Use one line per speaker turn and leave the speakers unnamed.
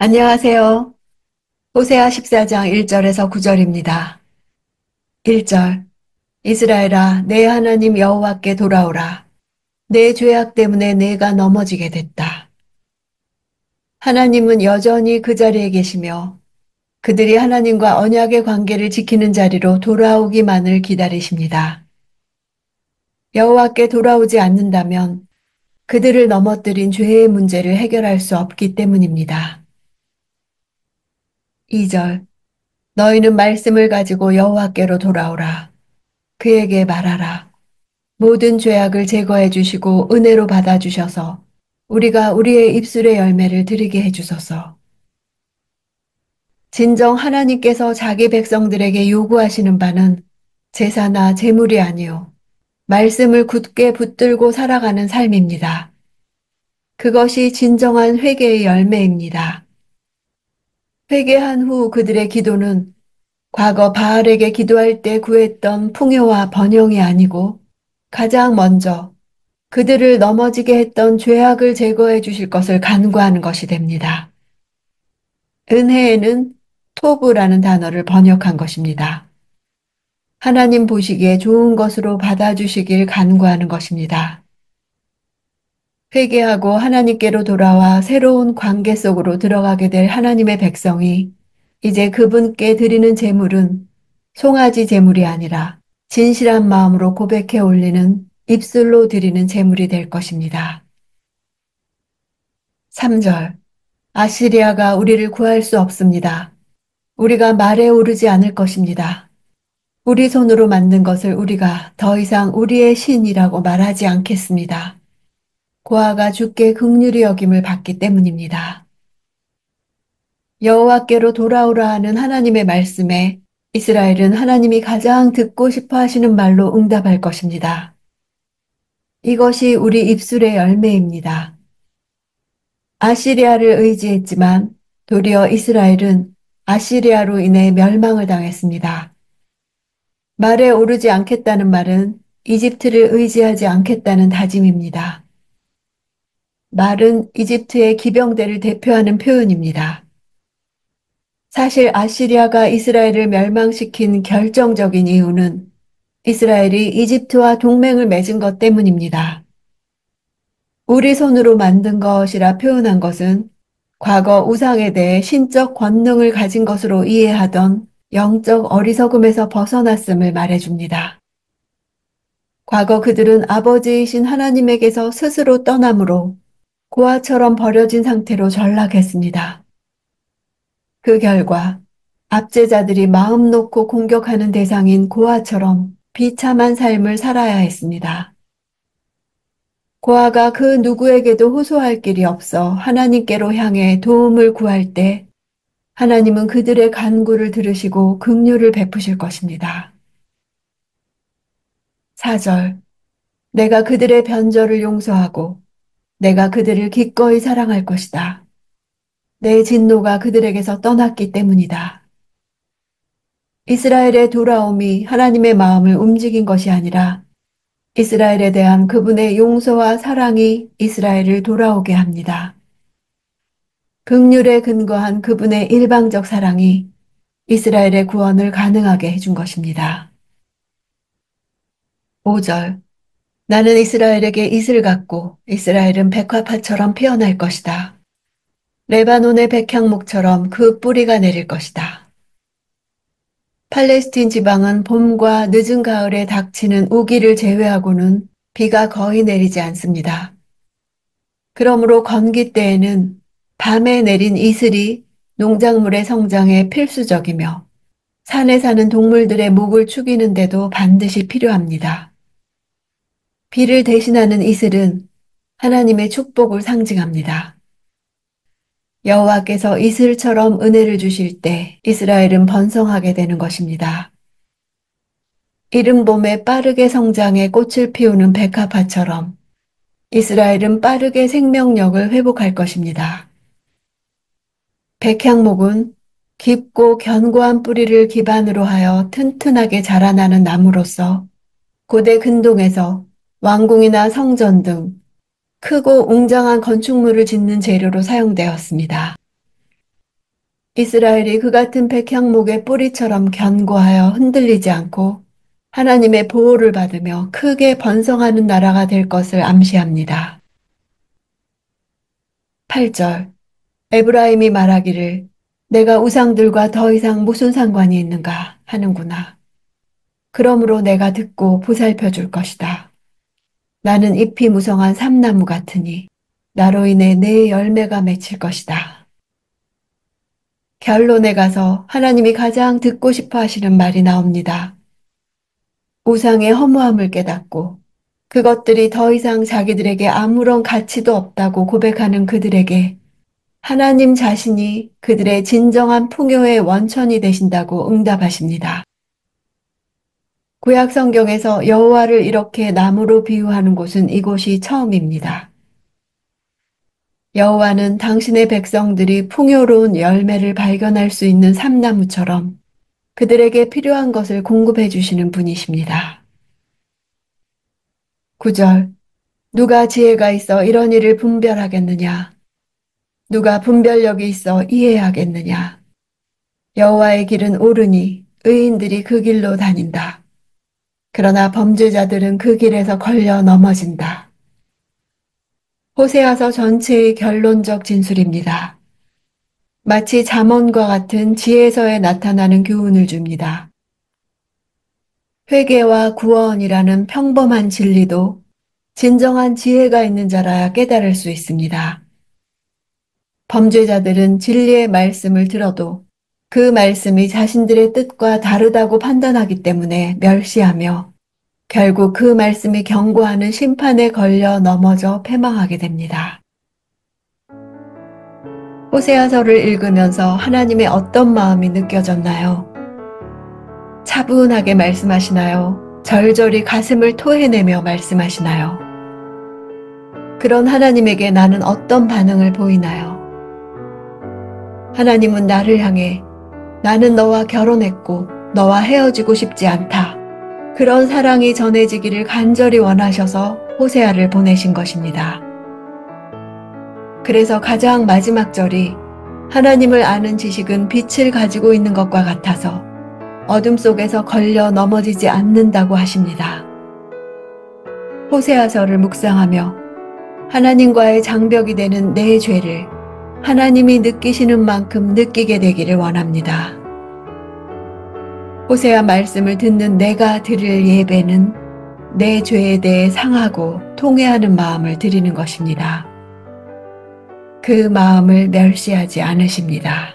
안녕하세요. 호세아 14장 1절에서 9절입니다. 1절. 이스라엘아, 내 하나님 여호와께 돌아오라. 내 죄악 때문에 내가 넘어지게 됐다. 하나님은 여전히 그 자리에 계시며 그들이 하나님과 언약의 관계를 지키는 자리로 돌아오기만을 기다리십니다. 여호와께 돌아오지 않는다면 그들을 넘어뜨린 죄의 문제를 해결할 수 없기 때문입니다. 2절. 너희는 말씀을 가지고 여호와께로 돌아오라. 그에게 말하라. 모든 죄악을 제거해 주시고 은혜로 받아 주셔서 우리가 우리의 입술의 열매를 드리게 해 주소서. 진정 하나님께서 자기 백성들에게 요구하시는 바는 제사나 제물이 아니요 말씀을 굳게 붙들고 살아가는 삶입니다. 그것이 진정한 회개의 열매입니다. 회개한 후 그들의 기도는 과거 바알에게 기도할 때 구했던 풍요와 번영이 아니고 가장 먼저 그들을 넘어지게 했던 죄악을 제거해 주실 것을 간구하는 것이 됩니다. 은혜에는 토브라는 단어를 번역한 것입니다. 하나님 보시기에 좋은 것으로 받아주시길 간구하는 것입니다. 회개하고 하나님께로 돌아와 새로운 관계 속으로 들어가게 될 하나님의 백성이 이제 그분께 드리는 제물은 송아지 제물이 아니라 진실한 마음으로 고백해 올리는 입술로 드리는 제물이 될 것입니다. 3절. 아시리아가 우리를 구할 수 없습니다. 우리가 말에 오르지 않을 것입니다. 우리 손으로 만든 것을 우리가 더 이상 우리의 신이라고 말하지 않겠습니다. 고아가 주께 긍휼히 여김을 받기 때문입니다. 여호와께로 돌아오라 하는 하나님의 말씀에 이스라엘은 하나님이 가장 듣고 싶어 하시는 말로 응답할 것입니다. 이것이 우리 입술의 열매입니다. 아시리아를 의지했지만 도리어 이스라엘은 아시리아로 인해 멸망을 당했습니다. 말에 오르지 않겠다는 말은 이집트를 의지하지 않겠다는 다짐입니다. 말은 이집트의 기병대를 대표하는 표현입니다. 사실 아시리아가 이스라엘을 멸망시킨 결정적인 이유는 이스라엘이 이집트와 동맹을 맺은 것 때문입니다. 우리 손으로 만든 것이라 표현한 것은 과거 우상에 대해 신적 권능을 가진 것으로 이해하던 영적 어리석음에서 벗어났음을 말해줍니다. 과거 그들은 아버지이신 하나님에게서 스스로 떠남으로 고아처럼 버려진 상태로 전락했습니다. 그 결과 압제자들이 마음 놓고 공격하는 대상인 고아처럼 비참한 삶을 살아야 했습니다. 고아가 그 누구에게도 호소할 길이 없어 하나님께로 향해 도움을 구할 때 하나님은 그들의 간구를 들으시고 긍휼을 베푸실 것입니다. 4절. 내가 그들의 변절을 용서하고 내가 그들을 기꺼이 사랑할 것이다. 내 진노가 그들에게서 떠났기 때문이다. 이스라엘의 돌아옴이 하나님의 마음을 움직인 것이 아니라 이스라엘에 대한 그분의 용서와 사랑이 이스라엘을 돌아오게 합니다. 긍휼에 근거한 그분의 일방적 사랑이 이스라엘의 구원을 가능하게 해준 것입니다. 5절. 나는 이스라엘에게 이슬 같고 이스라엘은 백화파처럼 피어날 것이다. 레바논의 백향목처럼 그 뿌리가 내릴 것이다. 팔레스틴 지방은 봄과 늦은 가을에 닥치는 우기를 제외하고는 비가 거의 내리지 않습니다. 그러므로 건기 때에는 밤에 내린 이슬이 농작물의 성장에 필수적이며 산에 사는 동물들의 목을 축이는데도 반드시 필요합니다. 비를 대신하는 이슬은 하나님의 축복을 상징합니다. 여호와께서 이슬처럼 은혜를 주실 때 이스라엘은 번성하게 되는 것입니다. 이른 봄에 빠르게 성장해 꽃을 피우는 백합화처럼 이스라엘은 빠르게 생명력을 회복할 것입니다. 백향목은 깊고 견고한 뿌리를 기반으로 하여 튼튼하게 자라나는 나무로서 고대 근동에서 왕궁이나 성전 등 크고 웅장한 건축물을 짓는 재료로 사용되었습니다. 이스라엘이 그 같은 백향목의 뿌리처럼 견고하여 흔들리지 않고 하나님의 보호를 받으며 크게 번성하는 나라가 될 것을 암시합니다. 8절 에브라임이 말하기를 내가 우상들과 더 이상 무슨 상관이 있는가 하는구나. 그러므로 내가 듣고 보살펴 줄 것이다. 나는 잎이 무성한 삼나무 같으니 나로 인해 내 열매가 맺힐 것이다. 결론에 가서 하나님이 가장 듣고 싶어 하시는 말이 나옵니다. 우상의 허무함을 깨닫고 그것들이 더 이상 자기들에게 아무런 가치도 없다고 고백하는 그들에게 하나님 자신이 그들의 진정한 풍요의 원천이 되신다고 응답하십니다. 구약 성경에서 여호와를 이렇게 나무로 비유하는 곳은 이곳이 처음입니다. 여호와는 당신의 백성들이 풍요로운 열매를 발견할 수 있는 삼나무처럼 그들에게 필요한 것을 공급해 주시는 분이십니다. 9절 누가 지혜가 있어 이런 일을 분별하겠느냐? 누가 분별력이 있어 이해하겠느냐? 여호와의 길은 옳으니 의인들이 그 길로 다닌다. 그러나 범죄자들은 그 길에서 걸려 넘어진다. 호세아서 전체의 결론적 진술입니다. 마치 잠언과 같은 지혜서에 나타나는 교훈을 줍니다. 회개와 구원이라는 평범한 진리도 진정한 지혜가 있는 자라야 깨달을 수 있습니다. 범죄자들은 진리의 말씀을 들어도 그 말씀이 자신들의 뜻과 다르다고 판단하기 때문에 멸시하며 결국 그 말씀이 경고하는 심판에 걸려 넘어져 패망하게 됩니다. 호세아서를 읽으면서 하나님의 어떤 마음이 느껴졌나요? 차분하게 말씀하시나요? 절절히 가슴을 토해내며 말씀하시나요? 그런 하나님에게 나는 어떤 반응을 보이나요? 하나님은 나를 향해 나는 너와 결혼했고 너와 헤어지고 싶지 않다. 그런 사랑이 전해지기를 간절히 원하셔서 호세아를 보내신 것입니다. 그래서 가장 마지막 절이 하나님을 아는 지식은 빛을 가지고 있는 것과 같아서 어둠 속에서 걸려 넘어지지 않는다고 하십니다. 호세아서를 묵상하며 하나님과의 장벽이 되는 내 죄를 하나님이 느끼시는 만큼 느끼게 되기를 원합니다. 호세아 말씀을 듣는 내가 드릴 예배는 내 죄에 대해 상하고 통회하는 마음을 드리는 것입니다. 그 마음을 멸시하지 않으십니다.